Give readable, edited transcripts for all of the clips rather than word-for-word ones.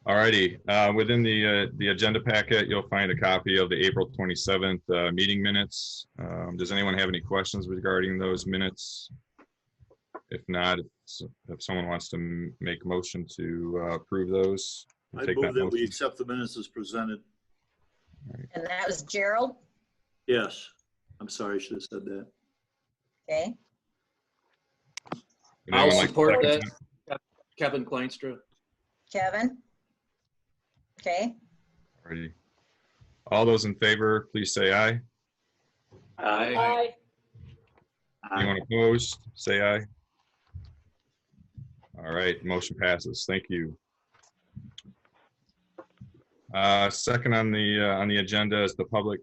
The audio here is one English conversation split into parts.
Alrighty, within the agenda packet, you'll find a copy of the April 27th meeting minutes. Does anyone have any questions regarding those minutes? If not, if someone wants to make a motion to approve those. I move that we accept the minutes as presented. Right. And that was Gerald? Yes. I'm sorry, I should have said that. Okay. Would I'll anyone like to support second that. Kevin Kleinstra. Kevin? Okay. Alrighty. All those in favor, please say aye. Aye. Anyone opposed, say aye. All right, motion passes. Thank you. Second on the agenda is the public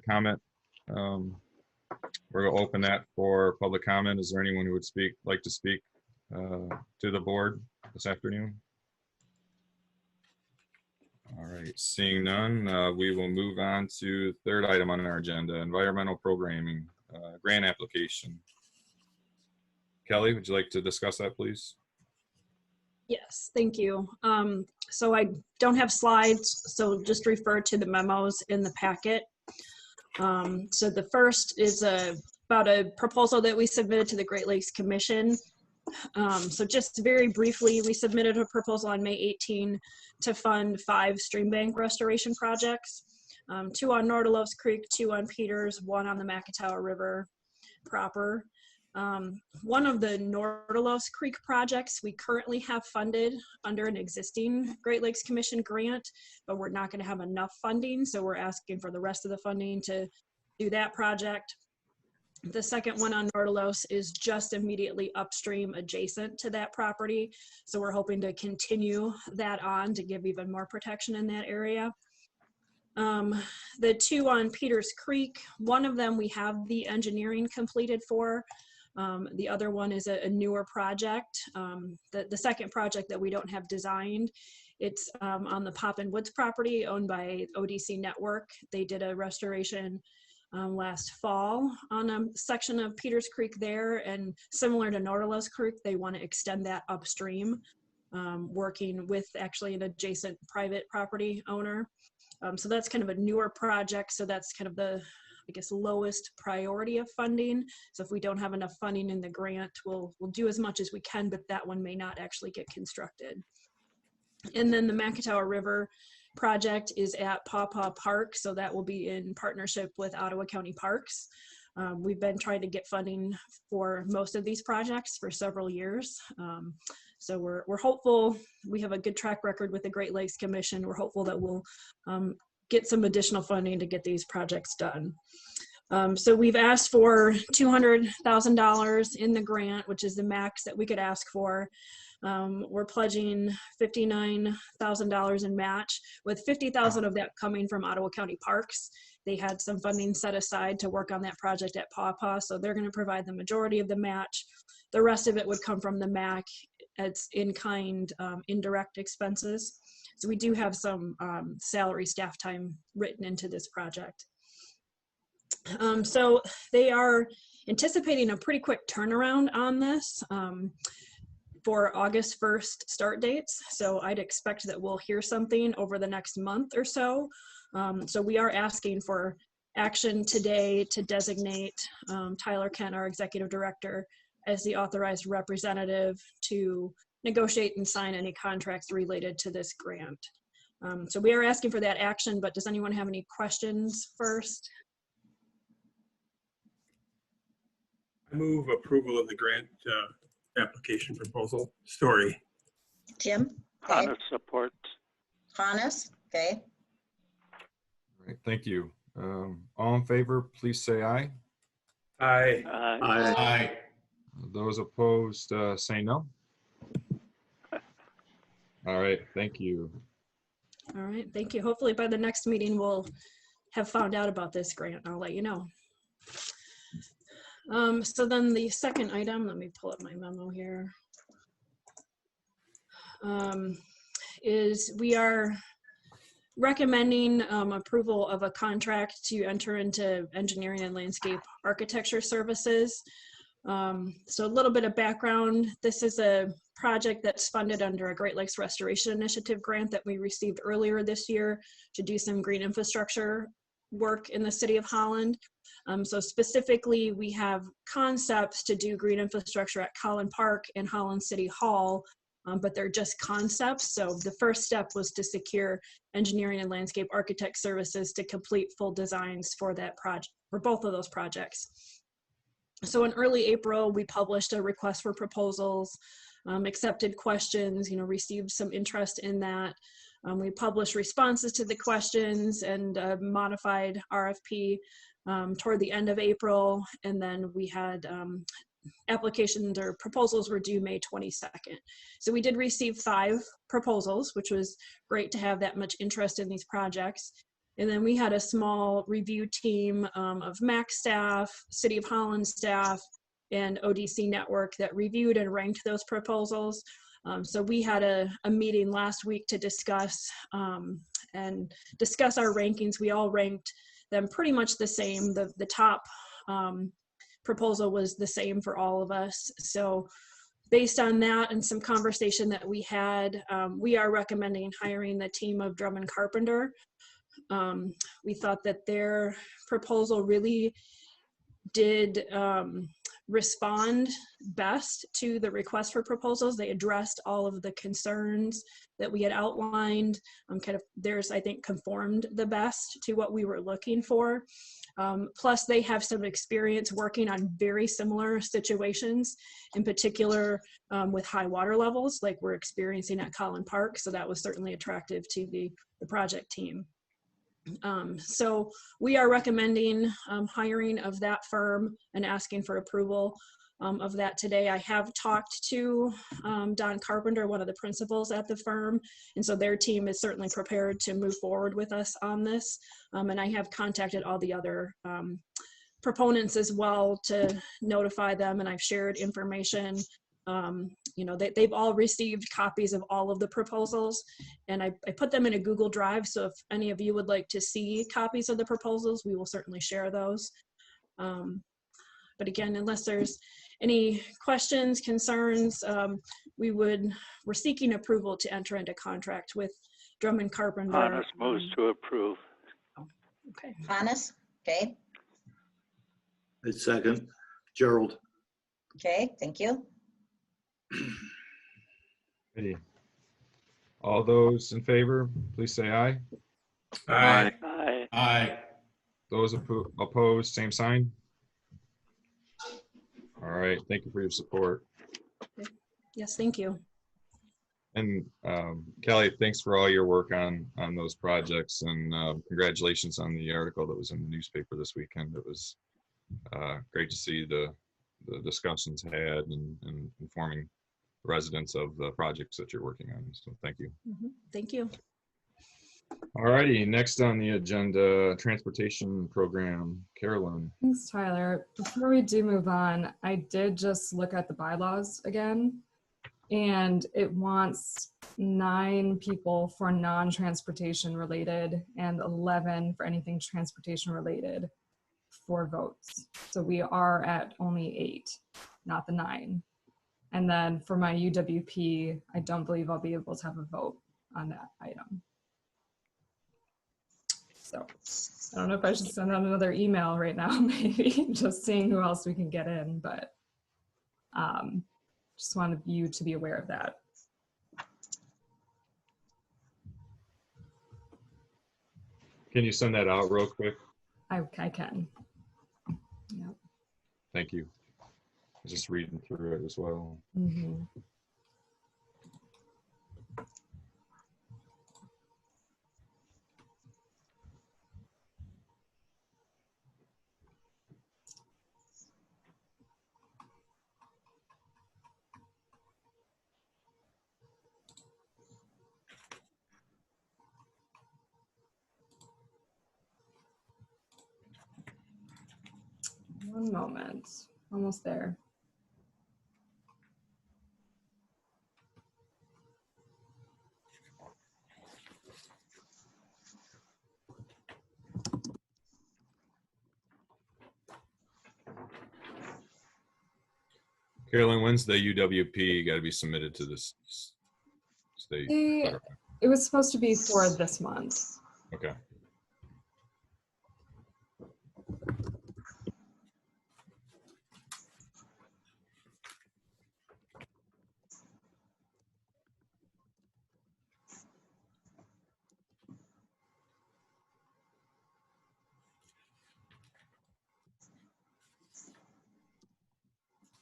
comment. We're going to open that for public comment. Is there anyone who would like to speak to the board this afternoon? All right, seeing none, we will move on to the third item on our agenda, environmental programming, grant application. Kelly, would you like to discuss that, please? Yes, thank you. So I don't have slides, so just refer to the memos in the packet. So the first is about a proposal that we submitted to the Great Lakes Commission. So just very briefly, we submitted a proposal on May 18 to fund 5 stream bank restoration projects, 2 on Nordelos Creek, 2 on Peters, 1 on the McIntyre River proper. One of the Nordelos Creek projects we currently have funded under an existing Great Lakes Commission grant, but we're not going to have enough funding, so we're asking for the rest of the funding to do that project. The second one on Nordelos is just immediately upstream adjacent to that property, so we're hoping to continue that on to give even more protection in that area. The 2 on Peters Creek, one of them we have the engineering completed for. The other one is a newer project. The second project that we don't have designed, it's on the Poppin Woods property owned by ODC Network. They did a restoration last fall on a section of Peters Creek there, and similar to Nordelos Creek, they want to extend that upstream, working with actually an adjacent private property owner. So that's kind of a newer project, so that's kind of the, I guess, lowest priority of funding. So if we don't have enough funding in the grant, we'll do as much as we can, but that one may not actually get constructed. And then the McIntyre River project is at Paw Paw Park, so that will be in partnership with Ottawa County Parks. We've been trying to get funding for most of these projects for several years. So we're hopeful. We have a good track record with the Great Lakes Commission. We're hopeful that we'll get some additional funding to get these projects done. So we've asked for $200,000 in the grant, which is the max that we could ask for. We're pledging $59,000 in match, with $50,000 of that coming from Ottawa County Parks. They had some funding set aside to work on that project at Paw Paw, so they're going to provide the majority of the match. The rest of it would come from the MACC. It's in-kind indirect expenses. So we do have some salary staff time written into this project. So they are anticipating a pretty quick turnaround on this for August 1st start dates. So I'd expect that we'll hear something over the next month or so. So we are asking for action today to designate Tyler Kent, our executive director, as the authorized representative to negotiate and sign any contracts related to this grant. So we are asking for that action, but does anyone have any questions first? I move approval of the grant application proposal. Story. Jim? Okay. Hannes support. Hannes? Okay. All right, thank you. All in favor, please say aye. Aye. Aye. Those opposed, say no. All right, thank you. All right, thank you. Hopefully by the next meeting, we'll have found out about this grant. I'll let you know. So then the second item, let me pull up my memo here, is we are recommending approval of a contract to enter into engineering and landscape architecture services So a little bit of background. This is a project that's funded under a Great Lakes Restoration Initiative grant that we received earlier this year to do some green infrastructure work in the city of Holland. So specifically, we have concepts to do green infrastructure at Collin Park and Holland City Hall, but they're just concepts. So the first step was to secure engineering and landscape architect services to complete full designs for that project, for both of those projects. So in early April, we published a request for proposals, accepted questions, received some interest in that. We published responses to the questions and modified RFP toward the end of April. And then we had applications or proposals were due May 22nd. So we did receive 5 proposals, which was great to have that much interest in these projects. And then we had a small review team of MACC staff, City of Holland staff, and ODC Network that reviewed and ranked those proposals. So we had a meeting last week to discuss our rankings. We all ranked them pretty much the same. The top proposal was the same for all of us. So based on that and some conversation that we had, we are recommending hiring the team of Drummond Carpenter. We thought that their proposal really did respond best to the request for proposals. They addressed all of the concerns that we had outlined. Theirs, I think, conformed the best to what we were looking for. Plus, they have some experience working on very similar situations, in particular with high water levels like we're experiencing at Collin Park. So that was certainly attractive to the project team. So we are recommending hiring of that firm and asking for approval of that today. I have talked to Don Carpenter, one of the principals at the firm, and so their team is certainly prepared to move forward with us on this. And I have contacted all the other proponents as well to notify them, and I've shared information. They've all received copies of all of the proposals, and I put them in a Google Drive. So if any of you would like to see copies of the proposals, we will certainly share those. But again, unless there's any questions, concerns, we're seeking approval to enter into contract with Drummond Carpenter. Honest moves to approve. Okay. Honest, okay, I second. Gerald. okay, thank you. Hey. All those in favor, please say aye. Aye. Aye. Aye. Those opposed, same sign. All right, thank you for your support. Yes, thank you. And Kelly, thanks for all your work on those projects, and congratulations on the article that was in the newspaper this weekend. It was great to see the discussions had and informing residents of the projects that you're working on. So thank you. Thank you. All righty, next on the agenda, transportation program, Carolyn. Thanks, Tyler. Before we do move on, I did just look at the bylaws again, and it wants 9 people for non-transportation related and 11 for anything transportation related for votes. So we are at only 8, not the 9. And then for my UWP, I don't believe I'll be able to have a vote on that item. So I don't know if I should send out another email right now, maybe just seeing who else we can get in, but just wanted you to be aware of that. Can you send that out real quick? I can. Yep. Thank you. I was just reading through it as well. Mm-hmm. One moment, almost there. Carolyn, when's the UWP got to be submitted to this state? It was supposed to be for this month. Okay.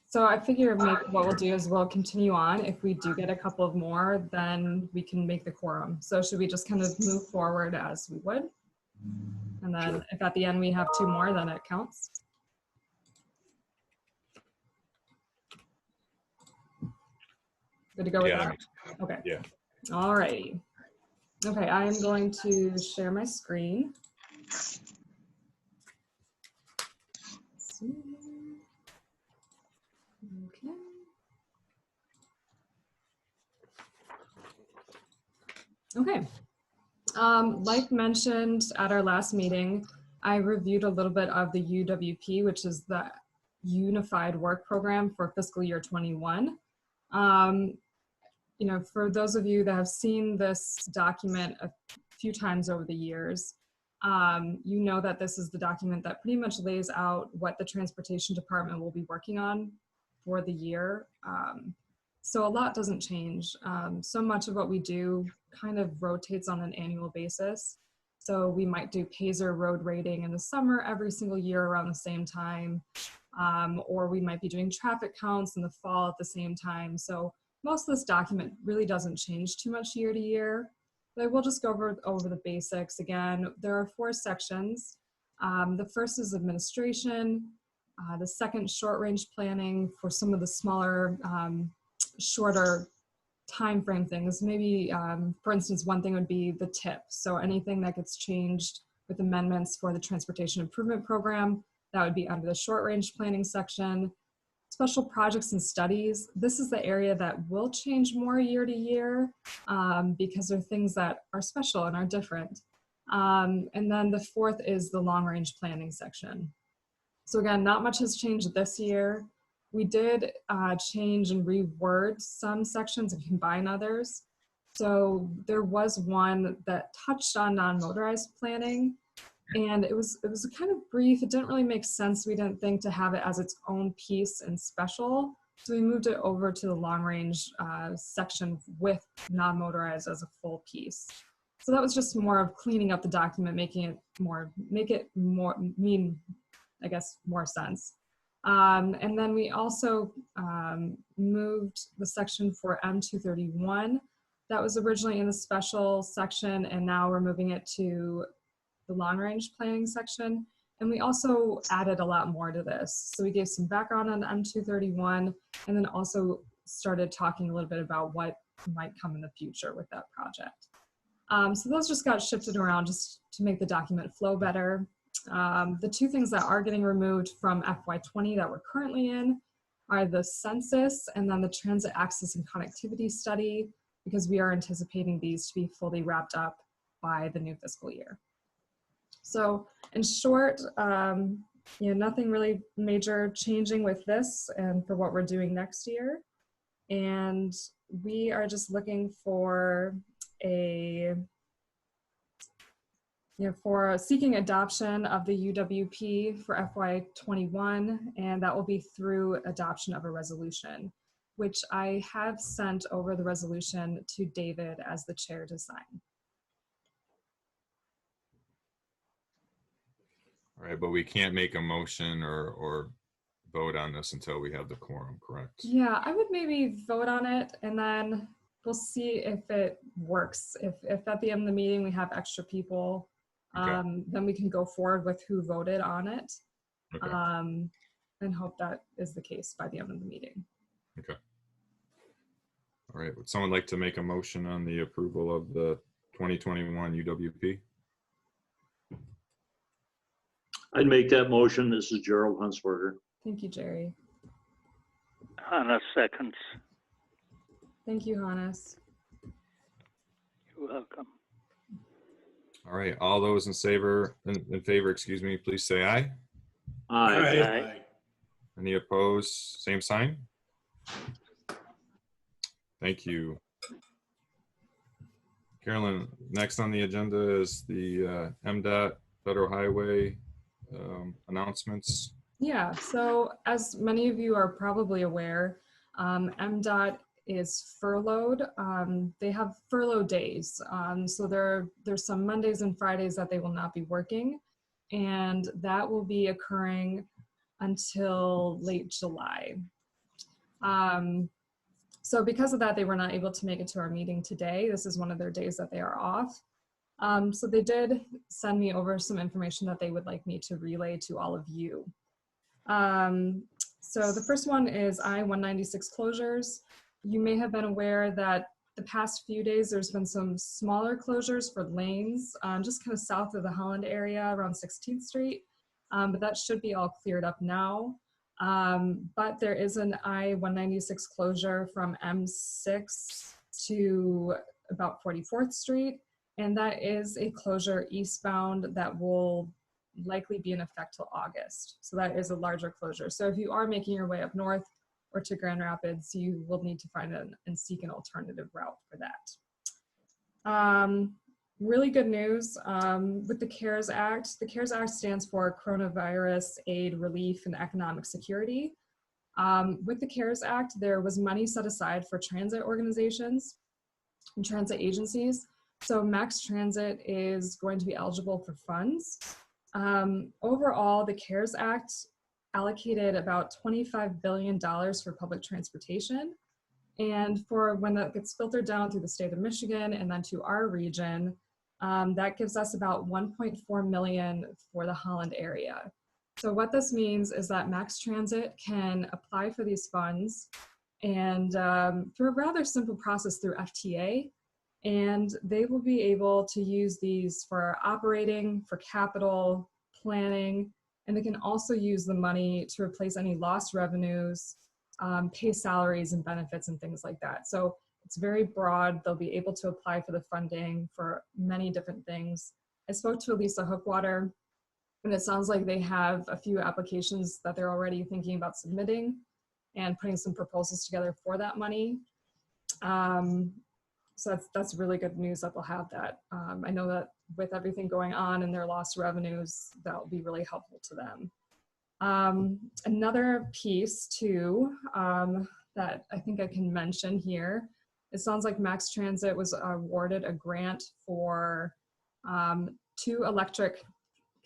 So I figure maybe what we'll do is we'll continue on. If we do get a couple of more, then we can make the quorum. So should we just kind of move forward as we would? And then if at the end we have 2 more, then it counts. Good to go with Yeah, that? Okay. Yeah. All righty. Okay, I am going to share my screen. Okay. Okay. Like mentioned at our last meeting, I reviewed a little bit of the UWP, which is the Unified Work Program for fiscal year 21. You know, for those of you that have seen this document a few times over the years, you know that this is the document that pretty much lays out what the transportation department will be working on for the year. So a lot doesn't change. So much of what we do kind of rotates on an annual basis. So we might do Pazer road rating in the summer every single year around the same time, or we might be doing traffic counts in the fall at the same time. So most of this document really doesn't change too much year to year, but I will just go over the basics again. There are 4 sections. The first is administration. The second, short range planning for some of the smaller, shorter time frame things. Maybe, for instance, one thing would be the TIP. So anything that gets changed with amendments for the Transportation Improvement Program, that would be under the short range planning section. Special projects and studies. This is the area that will change more year to year because there are things that are special and are different. And then the 4th is the long range planning section. So again, not much has changed this year. We did change and reword some sections and combine others. So there was one that touched on non-motorized planning, and it was kind of brief. It didn't really make sense, we didn't think, to have it as its own piece and special. So we moved it over to the long range section with non-motorized as a full piece. So that was just more of cleaning up the document, make it more sense. And then we also moved the section for M231. That was originally in the special section, and now we're moving it to the long range planning section. And we also added a lot more to this. So we gave some background on M231, and then also started talking a little bit about what might come in the future with that project. So those just got shifted around just to make the document flow better. The 2 things that are getting removed from FY20 that we're currently in are the census and then the transit access and connectivity study, because we are anticipating these to be fully wrapped up by the new fiscal year. So in short, nothing really major changing with this and for what we're doing next year. And we are just looking for seeking adoption of the UWP for FY21, and that will be through adoption of a resolution, which I have sent over the resolution to David as the chair to sign. All right, but we can't make a motion or vote on this until we have the quorum, correct? Yeah, I would maybe vote on it, and then we'll see if it works. If at the end of the meeting we have extra people, then we can go forward with who voted on it, Okay. and hope that is the case by the end of the meeting. Okay. All right, would someone like to make a motion on the approval of the 2021 UWP? I'd make that motion. This is Gerald Hunsberger. Thank you, Jerry. Hannah seconds. Thank you, Hannes. You're welcome. All right, all those in favor, excuse me, please say aye. Aye. Aye. Any opposed, same sign? Thank you. Carolyn, next on the agenda is the MDOT Federal Highway announcements. Yeah, so as many of you are probably aware, MDOT is furloughed. They have furlough days. So there's some Mondays and Fridays that they will not be working, and that will be occurring until late July. So because of that, they were not able to make it to our meeting today. This is one of their days that they are off. So they did send me over some information that they would like me to relay to all of you. So the first one is I-196 closures. You may have been aware that the past few days there's been some smaller closures for lanes, just kind of south of the Holland area around 16th Street, but that should be all cleared up now. But there is an I-196 closure from M6 to about 44th Street, and that is a closure eastbound that will likely be in effect till August. So that is a larger closure. So if you are making your way up north or to Grand Rapids, you will need to find and seek an alternative route for that. Really good news with the CARES Act. The CARES Act stands for Coronavirus Aid, Relief, and Economic Security. With the CARES Act, there was money set aside for transit organizations and transit agencies. So MACC Transit is going to be eligible for funds. Overall, the CARES Act allocated about $25 billion for public transportation. And for when that gets filtered down through the state of Michigan and then to our region, that gives us about 1.4 million for the Holland area. So what this means is that MACC Transit can apply for these funds and through a rather simple process through FTA, and they will be able to use these for operating, for capital, planning, and they can also use the money to replace any lost revenues, pay salaries and benefits and things like that. So it's very broad. They'll be able to apply for the funding for many different things. I spoke to Elisa Hookwater, and it sounds like they have a few applications that they're already thinking about submitting and putting some proposals together for that money. So that's really good news that they'll have that. I know that with everything going on and their lost revenues, that will be really helpful to them. Another piece too that I think I can mention here, it sounds like MACC Transit was awarded a grant for 2 electric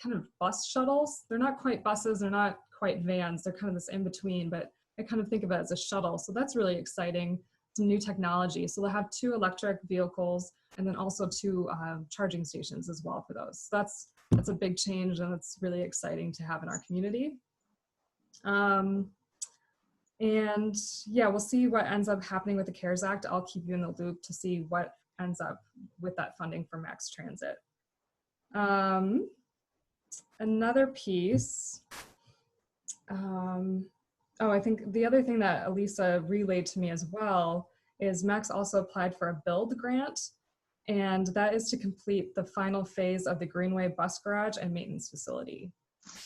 kind of bus shuttles. They're not quite buses, they're not quite vans, they're kind of this in between, but I kind of think of it as a shuttle. So that's really exciting. Some new technology. So they'll have 2 electric vehicles and then also 2 charging stations as well for those. So that's a big change, and it's really exciting to have in our community. And yeah, we'll see what ends up happening with the CARES Act. I'll keep you in the loop to see what ends up with that funding for MACC Transit. Another piece, I think the other thing that Elisa relayed to me as well is MACC also applied for a build grant, and that is to complete the final phase of the Greenway bus garage and maintenance facility.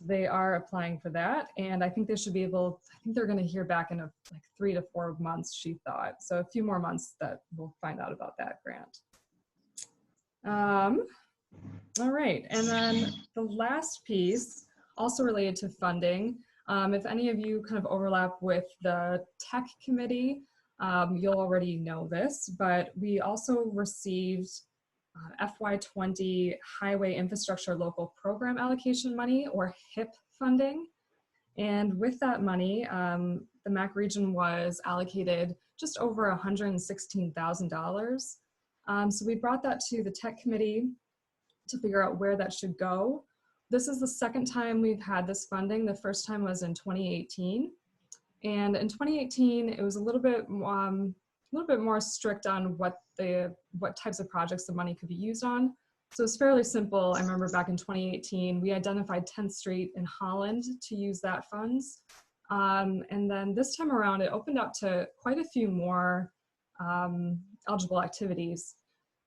They are applying for that, and I think they should be able, I think they're going to hear back in like 3 to 4 months, she thought. So a few more months that we'll find out about that grant. All right, and then the last piece, also related to funding, if any of you kind of overlap with the tech committee, you'll already know this, but we also received FY20 Highway Infrastructure Local Program Allocation money, or HIP funding. And with that money, the MACC region was allocated just over $116,000. So we brought that to the tech committee to figure out where that should go. This is the second time we've had this funding. The first time was in 2018. And in 2018, it was a little bit more strict on what types of projects the money could be used on. So it's fairly simple. I remember back in 2018, we identified 10th Street in Holland to use that funds. And then this time around, it opened up to quite a few more eligible activities.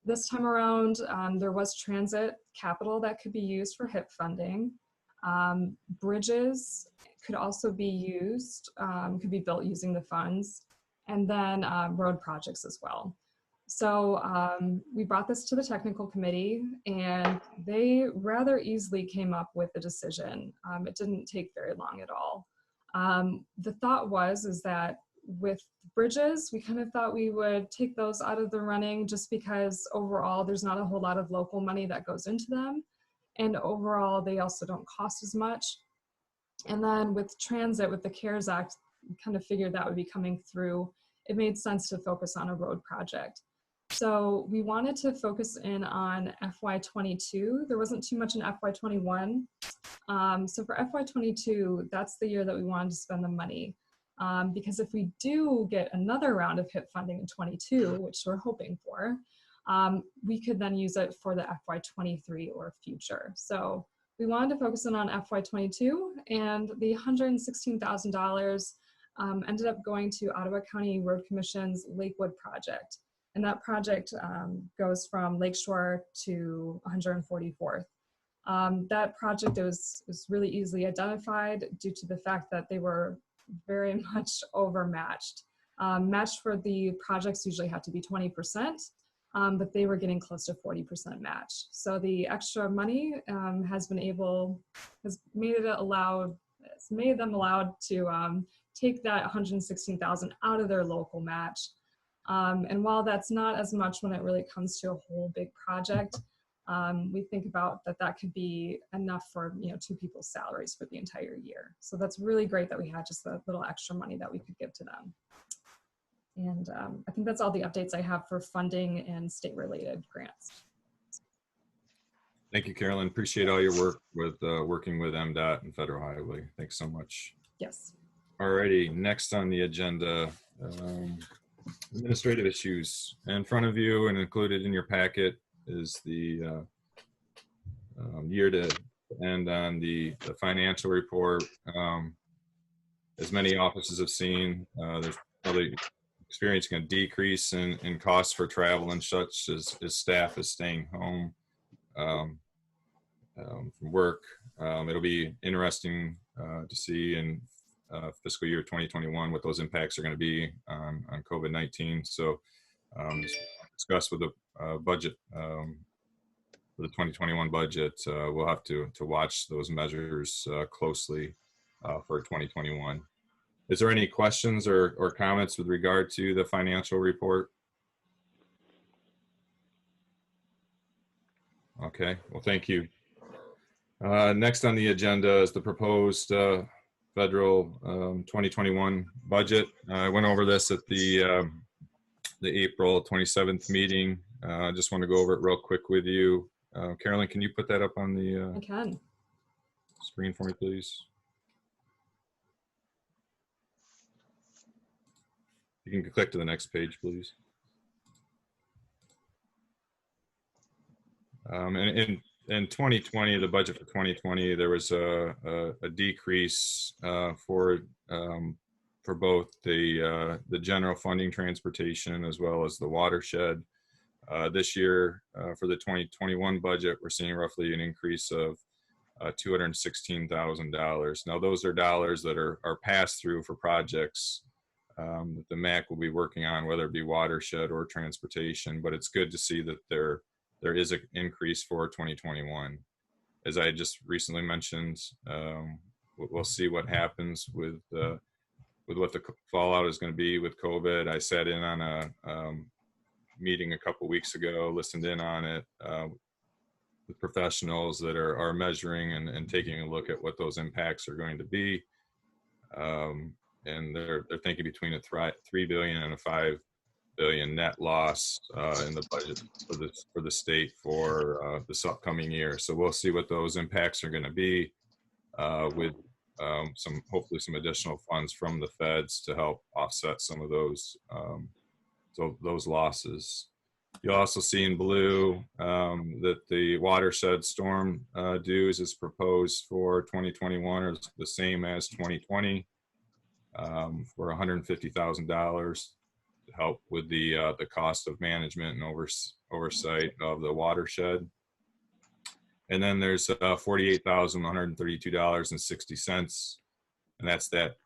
This time around, there was transit capital that could be used for HIP funding. Bridges could also be used, could be built using the funds. and then road projects as well. So we brought this to the technical committee, and they rather easily came up with a decision. It didn't take very long at all. The thought is that with bridges, we kind of thought we would take those out of the running just because overall there's not a whole lot of local money that goes into them. And overall, they also don't cost as much. And then with transit, with the CARES Act, we kind of figured that would be coming through. It made sense to focus on a road project. So we wanted to focus in on FY22. There wasn't too much in FY21. So for FY22, that's the year that we wanted to spend the money. Because if we do get another round of HIP funding in 22, which we're hoping for, we could then use it for the FY23 or future. So we wanted to focus in on FY22, and the $116,000 ended up going to Ottawa County Road Commission's Lakewood project. And that project goes from Lakeshore to 144th. That project was really easily identified due to the fact that they were very much overmatched. Matched for the projects usually have to be 20%, but they were getting close to 40% match. So the extra money has made them allowed to take that $116,000 out of their local match. And while that's not as much when it really comes to a whole big project, we think about that could be enough for 2 people's salaries for the entire year. So that's really great that we had just a little extra money that we could give to them. And I think that's all the updates I have for funding and state-related grants. Thank you, Carolyn. Appreciate all your work with working with MDOT and Federal Highway. Thanks so much. Yes. All righty, next on the agenda, administrative issues. In front of you and included in your packet is the year to end on the financial report. As many offices have seen, there's probably experiencing a decrease in costs for travel and such as staff is staying home from work. It'll be interesting to see in fiscal year 2021 what those impacts are going to be on COVID-19. So discuss with the budget for the 2021 budget. We'll have to watch those measures closely for 2021. Is there any questions or comments with regard to the financial report? Okay, well, thank you. Next on the agenda is the proposed federal 2021 budget. I went over this at the April 27th meeting. I just want to go over it real quick with you. Carolyn, can you put that up on the I can. screen for me, please? You can click to the next page, please. And in 2020, the budget for 2020, there was a decrease for both the general funding transportation as well as the watershed. This year, for the 2021 budget, we're seeing roughly an increase of $216,000. Now, those are dollars that are passed through for projects that the MACC will be working on, whether it be watershed or transportation. But it's good to see that there is an increase for 2021. As I just recently mentioned, we'll see what happens with what the fallout is going to be with COVID. I sat in on a meeting a couple weeks ago, listened in on it with professionals that are measuring and taking a look at what those impacts are going to be. And they're thinking between a $3 billion and a $5 billion net loss in the budget for the state for this upcoming year. So we'll see what those impacts are going to be with hopefully some additional funds from the feds to help offset some of those losses. You'll also see in blue that the watershed storm dues is proposed for 2021 are the same as 2020 for $150,000 to help with the cost of management and oversight of the watershed. And then there's $48,132.60, and that's that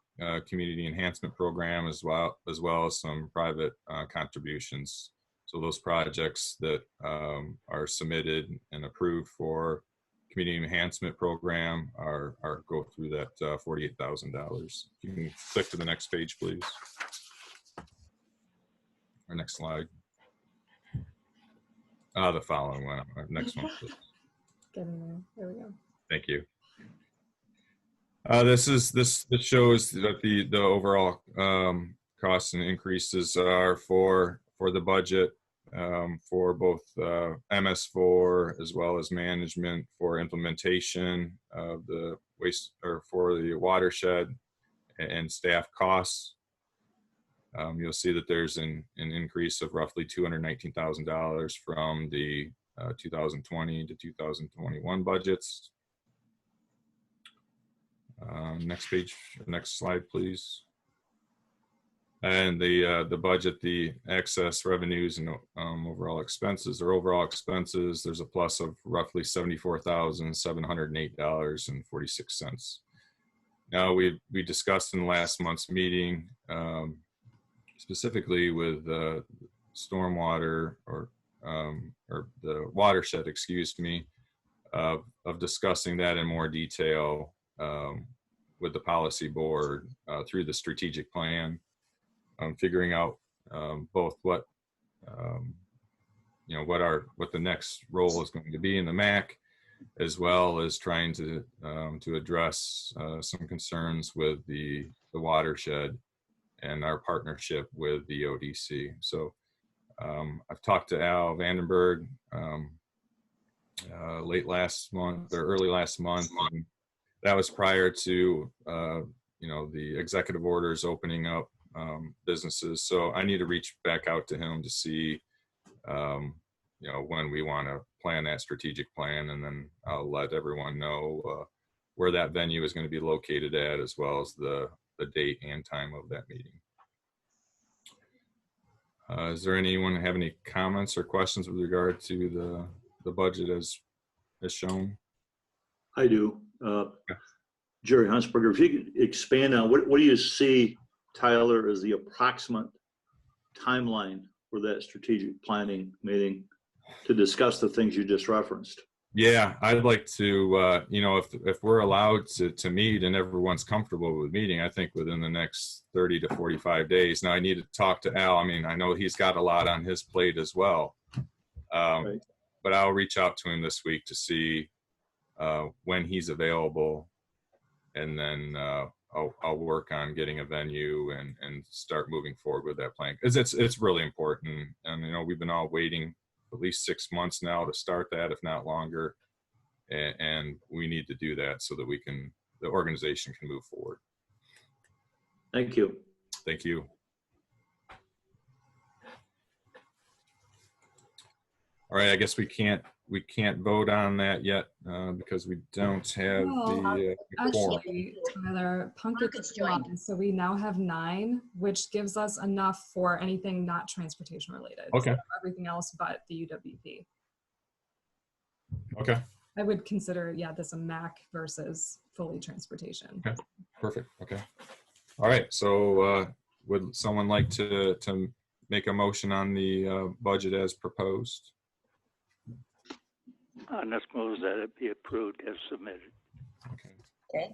community enhancement program, as well as some private contributions. So those projects that are submitted and approved for community enhancement program are go through that $48,000. You can click to the next page, please. Or next slide. The following one. Next one, please. Getting there. There we go. Thank you. This shows that the overall costs and increases are for the budget for both MS4 as well as management for implementation of the waste, or for the watershed, and staff costs. You'll see that there's an increase of roughly $219,000 from the 2020 to 2021 budgets. Next page, next slide, please. And the budget, the excess revenues and overall expenses. There's a plus of roughly $74,708.46. Now we discussed in last month's meeting, specifically with stormwater or the watershed, excuse me, of discussing that in more detail with the policy board through the strategic plan, figuring out both what what the next role is going to be in the MACC, as well as trying to address some concerns with the watershed and our partnership with the ODC. So I've talked to Al Vandenberg late last month or early last month, and that was prior to the executive orders opening up businesses. So I need to reach back out to him to see when we want to plan that strategic plan, and then I'll let everyone know where that venue is going to be located at, as well as the date and time of that meeting. Is there anyone have any comments or questions with regard to the budget as shown? I do. Jerry Huntsberger, if you could expand on what do you see, Tyler, as the approximate timeline for that strategic planning meeting to discuss the things you just referenced? Yeah, I'd like to, if we're allowed to meet and everyone's comfortable with meeting, I think within the next 30 to 45 days. Now I need to talk to Al. I mean, I know he's got a lot on his plate as well. Right. But I'll reach out to him this week to see when he's available. And then I'll work on getting a venue and start moving forward with that plan. Because it's really important. And, we've been all waiting at least 6 months now to start that, if not longer. And we need to do that so that the organization can move forward. Thank you. Thank you. All right, I guess we can't vote on that yet because we don't have the quorum. Actually, Tyler, Punkett's joined, so we now have 9, which gives us enough for anything not transportation related. Okay. So everything else but the UWP. Okay. I would consider, this a MACC versus fully transportation. Okay. Perfect. Okay. All right. So would someone like to make a motion on the budget as proposed? This moves that it be approved as submitted. Okay. Okay,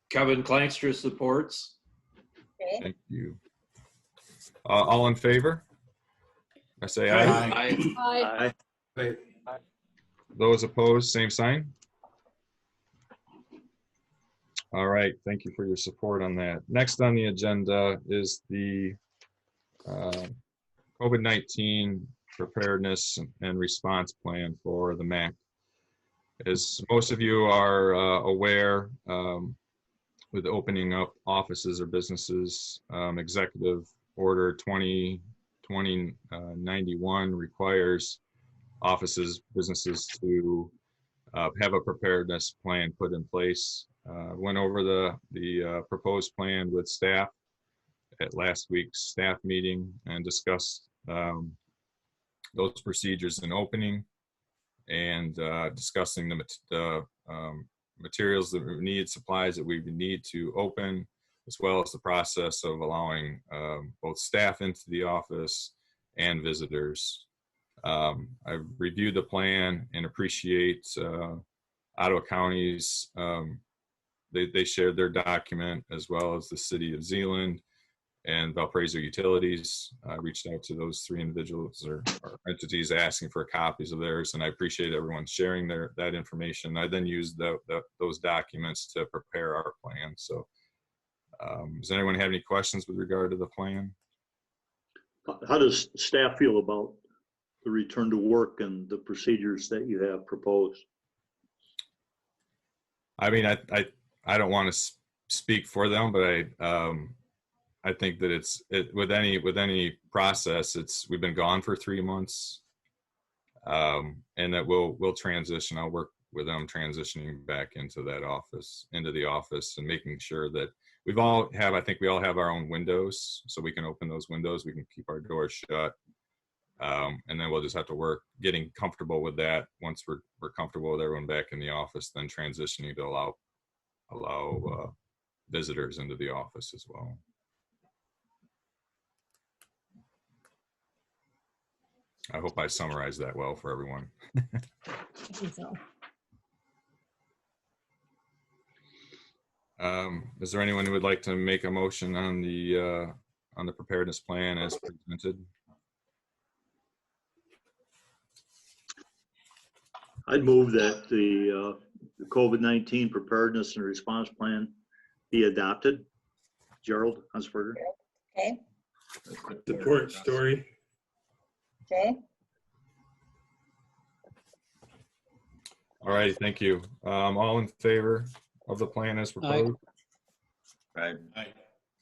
Kevin Kleinstra supports. okay, Thank you. All in favor? I say aye. Aye. Aye. Those opposed, same sign. All right. Thank you for your support on that. Next on the agenda is the COVID-19 preparedness and response plan for the MACC. As most of you are aware, with opening up offices or businesses, Executive Order 2091 requires offices, businesses to have a preparedness plan put in place. Went over the proposed plan with staff at last week's staff meeting and discussed those procedures in opening and discussing the materials that we need, supplies that we need to open, as well as the process of allowing both staff into the office and visitors. I've reviewed the plan and appreciate Ottawa County's, they shared their document, as well as the City of Zealand and Valparaiso Utilities. I reached out to those three individuals or entities asking for copies of theirs, and I appreciate everyone sharing that information. I then used those documents to prepare our plan. So does anyone have any questions with regard to the plan? How does staff feel about the return to work and the procedures that you have proposed? I mean, I don't want to speak for them, but I think that with any process, we've been gone for 3 months, and that we'll transition. I'll work with them transitioning back into the office, and making sure that I think we all have our own windows, so we can open those windows. We can keep our doors shut, and then we'll just have to work getting comfortable with that. Once we're comfortable with everyone back in the office, then transitioning to allow visitors into the office as well. I hope I summarized that well for everyone. I think so. Is there anyone who would like to make a motion on the preparedness plan as presented? I'd move that the COVID-19 preparedness and response plan be adopted. Gerald Hunsberger. Okay, Support Story. okay, All right, thank you. All in favor of the plan as proposed? Aye.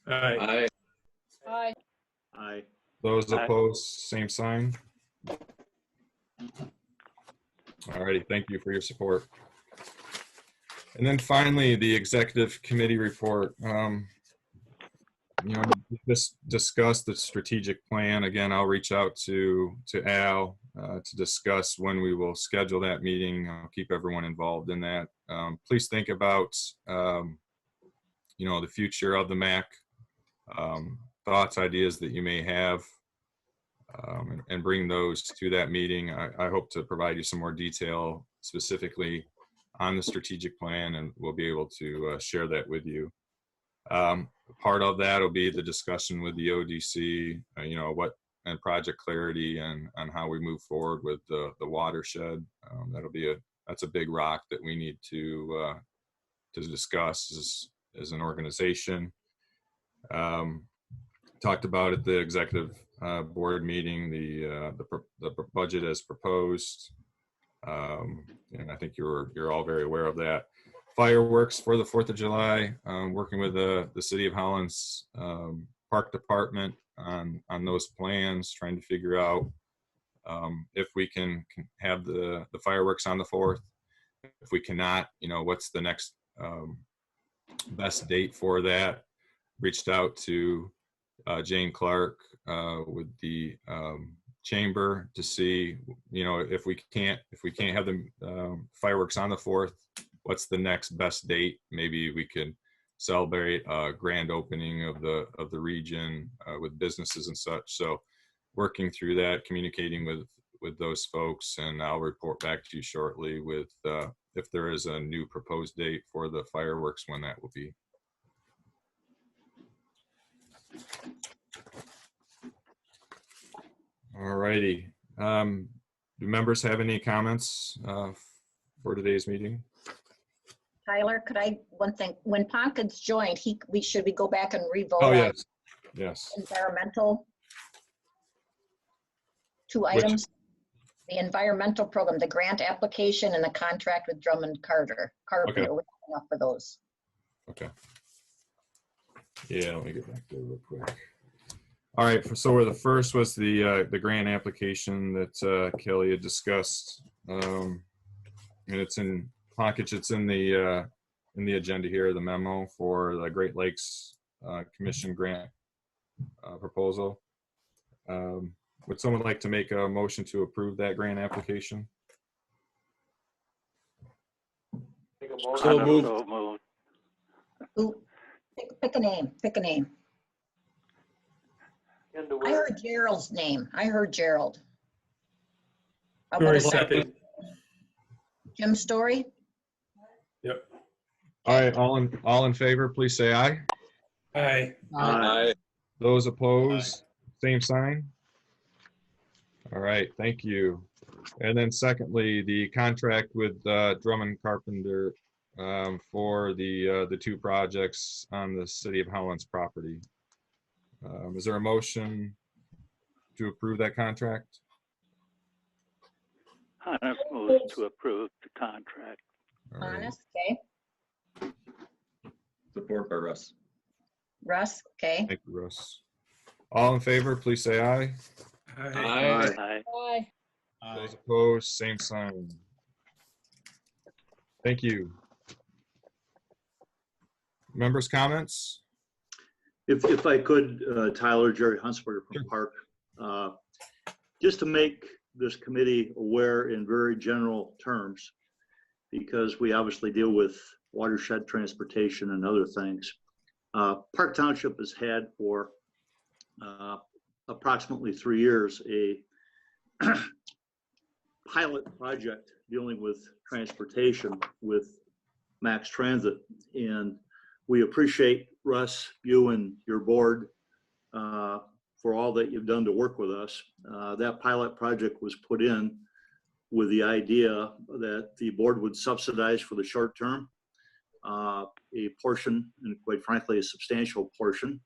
Aye. Aye. Those Aye. opposed, same sign. All righty, thank you for your support. And then finally, the executive committee report. Just discuss the strategic plan. Again, I'll reach out to Al to discuss when we will schedule that meeting. I'll keep everyone involved in that. Please think about, the future of the MACC, thoughts, ideas that you may have, and bring those to that meeting. I hope to provide you some more detail specifically on the strategic plan, and we'll be able to share that with you. Part of that will be the discussion with the ODC, and project clarity and on how we move forward with the watershed. That's a big rock that we need to discuss as an organization. Talked about at the executive board meeting the budget as proposed, and I think you're all very aware of that. Fireworks for the 4th of July, working with the City of Holland's Park Department on those plans, trying to figure out if we can have the fireworks on the 4th. If we cannot, what's the next best date for that. Reached out to Jane Clark with the chamber to see, if we can't have the fireworks on the 4th, what's the next best date? Maybe we could celebrate a grand opening of the region with businesses and such. So working through that, communicating with those folks, and I'll report back to you shortly with if there is a new proposed date for the fireworks, when that will be. All righty. Do members have any comments for today's meeting? Tyler, one thing, when Ponkins joined, should we go back and revote Oh, on yes. environmental? Two items, the environmental program, the grant application and the contract with Drummond Carter. Okay. We're looking up for those. Okay. Yeah, let me get back there real quick. All right, so the first was the grant application that Kelly had discussed, and it's in package. It's in the agenda here, the memo for the Great Lakes Commission grant proposal. Would someone like to make a motion to approve that grant application? So moved. So moved. Who, Pick a name, pick a name. I heard Gerald's name. I heard Gerald. How about Story a second? second. Jim Story? Yep. All right, all in favor, please say aye. Aye. Aye. Those opposed, same sign. All right, thank you. And then secondly, the contract with Drummond Carpenter for the two projects on the City of Holland's property. Is there a motion to approve that contract? Honest moves to approve the contract. All right. Honest, okay. Support by Russ. Russ, okay. Thank you, Russ. All in favor, please say aye. Aye. Aye. Those opposed, same sign. Thank you. Members' comments? If I could, Tyler, Jerry Huntsberger Sure. from Park, just to make this committee aware in very general terms, because we obviously deal with watershed transportation and other things. Park Township has had for approximately 3 years a pilot project dealing with transportation with MACC Transit. And we appreciate, Russ, you and your board for all that you've done to work with us. That pilot project was put in with the idea that the board would subsidize for the short term a portion, and quite frankly, a substantial portion.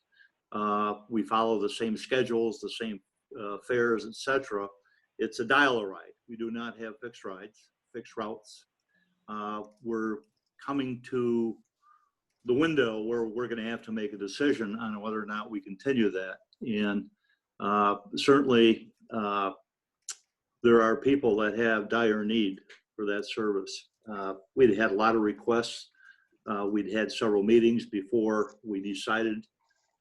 We follow the same schedules, the same fares, etc. It's a dial-a-ride. We do not have fixed rides, fixed routes. We're coming to the window where we're going to have to make a decision on whether or not we continue that. And certainly, there are people that have dire need for that service. We'd had a lot of requests. We'd had several meetings before we decided,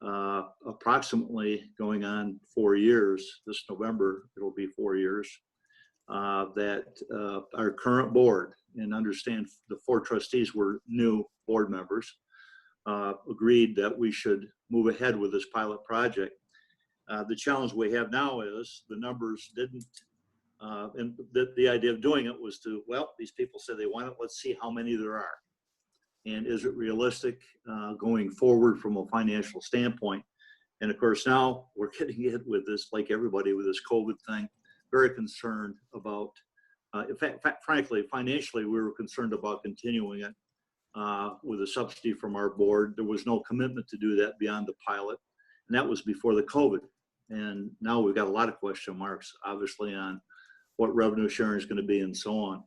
approximately going on 4 years. This November, it'll be 4 years, that our current board, and understand the 4 trustees were new board members, agreed that we should move ahead with this pilot project. The challenge we have now is the numbers didn't, and the idea of doing it was to, well, these people said they want it, let's see how many there are. And is it realistic going forward from a financial standpoint? And of course, now we're getting hit with this, like everybody with this COVID thing, very concerned about, in fact, frankly, financially, we were concerned about continuing it with a subsidy from our board. There was no commitment to do that beyond the pilot. And that was before the COVID. And now we've got a lot of question marks, obviously, on what revenue sharing is going to be and so on.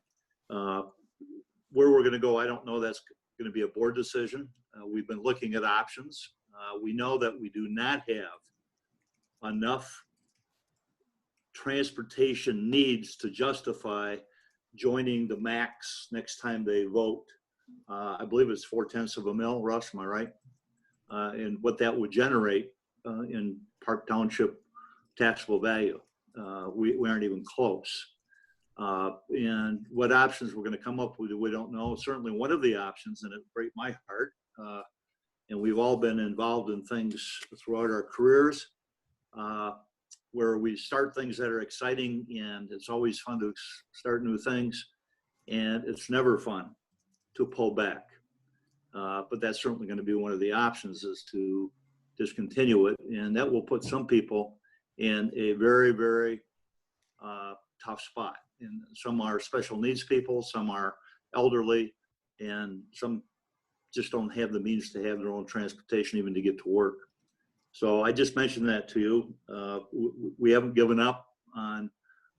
Where we're going to go, I don't know. That's going to be a board decision. We've been looking at options. We know that we do not have enough transportation needs to justify joining the MACC next time they vote. I believe it's 0.4 of a mil, Russ, am I right? And what that would generate in Park Township taxable value. We aren't even close. And what options we're going to come up with, we don't know. Certainly one of the options, and it breaks my heart, and we've all been involved in things throughout our careers, where we start things that are exciting, and it's always fun to start new things, and it's never fun to pull back. But that's certainly going to be one of the options, is to discontinue it, and that will put some people in a very, very tough spot. And some are special needs people, some are elderly, and some just don't have the means to have their own transportation even to get to work. So I just mentioned that to you. We haven't given up on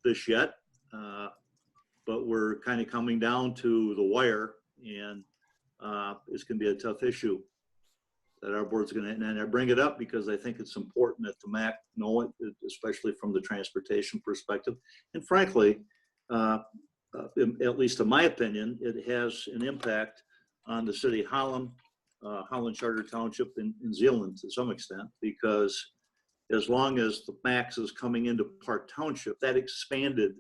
this yet, but we're kind of coming down to the wire, and it's going to be a tough issue that our board's going to, and I bring it up because I think it's important that the MACC know it, especially from the transportation perspective. And frankly, at least in my opinion, it has an impact on the city of Holland, Holland Charter Township, and Zeeland to some extent, because as long as the MACC is coming into Park Township, that expanded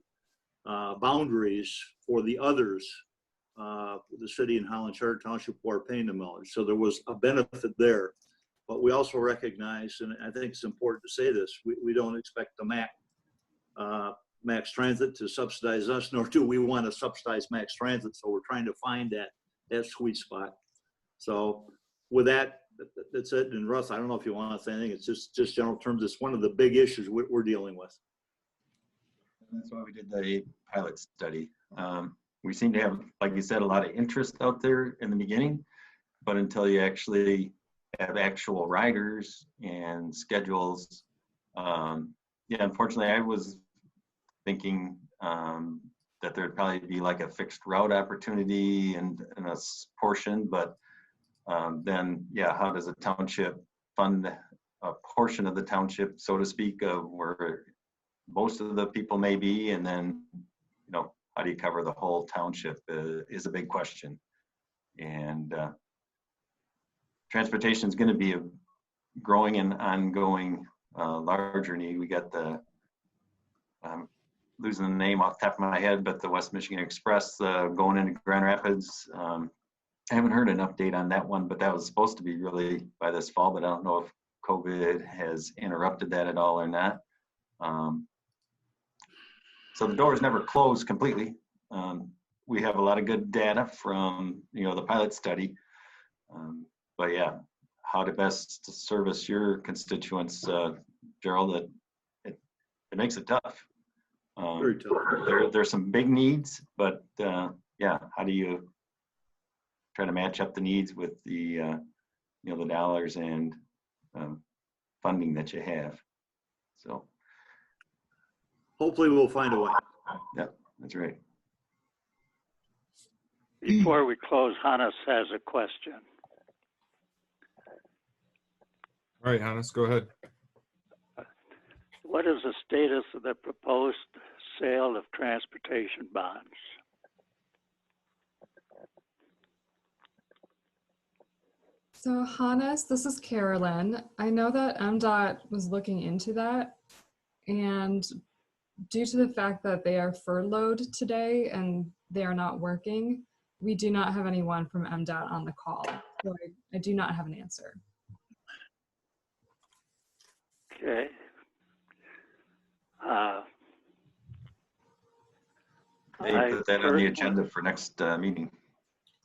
boundaries for the others the city and Holland Charter Township who are paying the millage. So there was a benefit there. But we also recognize, and I think it's important to say this, we don't expect the MACC Transit to subsidize us, nor do we want to subsidize MACC Transit. So we're trying to find that sweet spot. So with that, that's it. And Russ, I don't know if you want to say anything. It's just general terms. It's one of the big issues we're dealing with. That's why we did the pilot study. We seem to have, like you said, a lot of interest out there in the beginning, but until you actually have actual riders and schedules, yeah, unfortunately, I was thinking that there'd probably be like a fixed route opportunity and a portion, but then, yeah, how does a township fund a portion of the township, so to speak, of where most of the people may be, and then, you know, how do you cover the whole township is a big question. And transportation is going to be a growing and ongoing larger need. We got the losing the name off the top of my head, but the West Michigan Express going into Grand Rapids. I haven't heard an update on that one, but that was supposed to be really by this fall, but I don't know if COVID has interrupted that at all or not. So the doors never closed completely. We have a lot of good data from, you know, the pilot study. But yeah, how to best service your constituents, Gerald, it makes it tough. Very tough. There's some big needs, but yeah, how do you try to match up the needs with the, you know, the dollars and funding that you have? So Hopefully we'll find a way. yeah, that's right. Before we close, Hannes has a question. All right, Hannes, go ahead. What is the status of the proposed sale of transportation bonds? So Hannes, this is Carolyn. I know that MDOT was looking into that, and due to the fact that they are furloughed today and they are not working, we do not have anyone from MDOT on the call. So I do not have an answer. Okay. Maybe put that on the agenda for next meeting.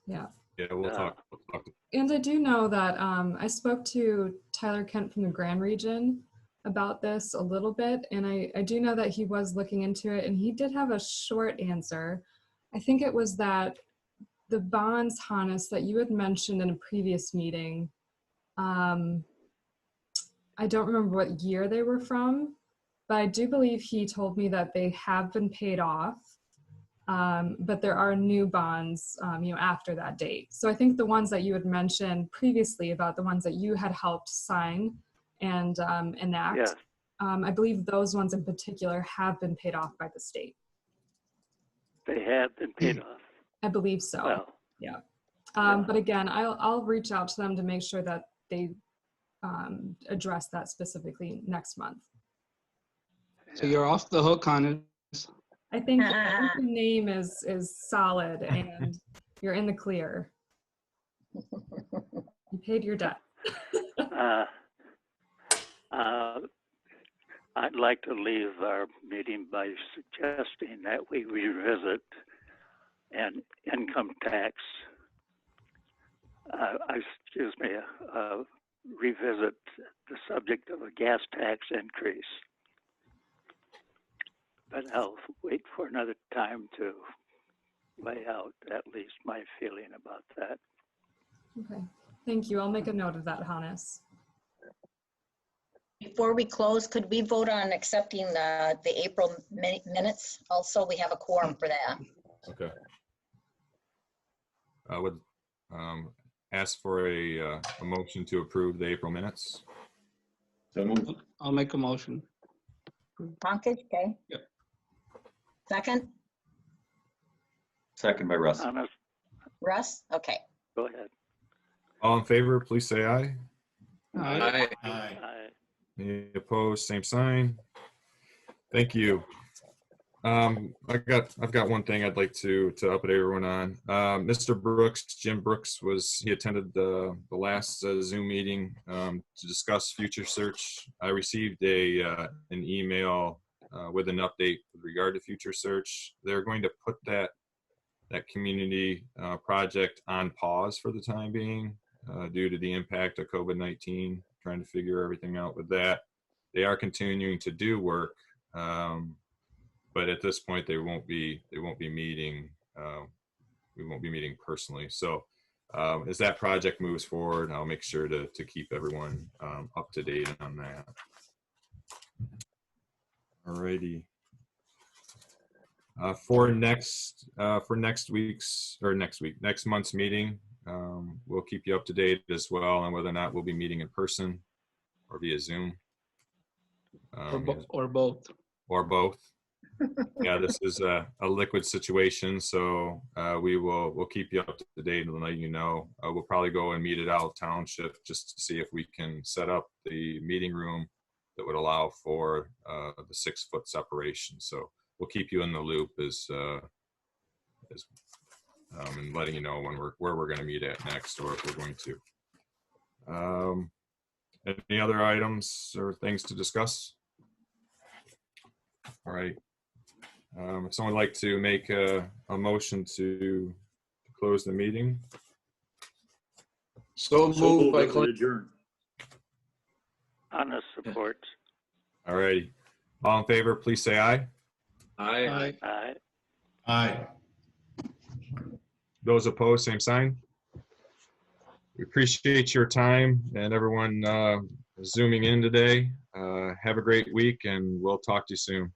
Yeah. Yeah, we'll talk. And I do know that I spoke to Tyler Kent from the Grand Region about this a little bit, and I do know that he was looking into it, and he did have a short answer. I think it was that the bonds, Hannes, that you had mentioned in a previous meeting, I don't remember what year they were from, but I do believe he told me that they have been paid off, but there are new bonds, you know, after that date. So I think the ones that you had mentioned previously about the ones that you had helped sign and enact, Yes. I believe those ones in particular have been paid off by the state. They have been paid off. I believe so. Well, Yeah. yeah. But again, I'll reach out to them to make sure that they address that specifically next month. So you're off the hook on it. I think the name is solid and you're in the clear. You paid your debt. I'd like to leave our meeting by suggesting that we revisit an income tax, revisit the subject of a gas tax increase. But I'll wait for another time to lay out at least my feeling about that. Okay, thank you. I'll make a note of that, Hannes. Before we close, could we vote on accepting the April minutes? Also, we have a quorum for that. Okay. I would ask for a motion to approve the April minutes. So move. I'll make a motion. Pankaj, okay? Yep. Second, Second by Russ. Hannes, Russ? Okay. go ahead. All in favor, please say aye. Aye. Aye. Any opposed, same sign. Thank you. I've got one thing I'd like to update everyone on. Mr. Brooks, Jim Brooks, he attended the last Zoom meeting to discuss future search. I received an email with an update with regard to future search. They're going to put that community project on pause for the time being due to the impact of COVID-19, trying to figure everything out with that. They are continuing to do work. But at this point, they won't be meeting. We won't be meeting personally. So as that project moves forward, I'll make sure to keep everyone up to date on that. Alrighty. For next month's meeting, we'll keep you up to date as well on whether or not we'll be meeting in person or via Zoom. Or both. Or both. Yeah, this is a liquid situation, so we'll keep you up to date and let you know. We'll probably go and meet at Owl Township just to see if we can set up the meeting room that would allow for the 6-foot separation. So we'll keep you in the loop as and letting you know where we're going to meet at next, or if we're going to. Any other items or things to discuss? All right. If someone would like to make a motion to close the meeting. So moved by Clint. Adjourn. Honest support. All righty. All in favor, please say aye. Aye. Aye. Aye. Those opposed, same sign. We appreciate your time and everyone zooming in today. Have a great week, and we'll talk to you soon.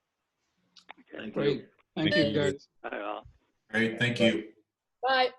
Thank you. Great. Thank Thank you, you. guys. Bye all. Great, thank you. Bye.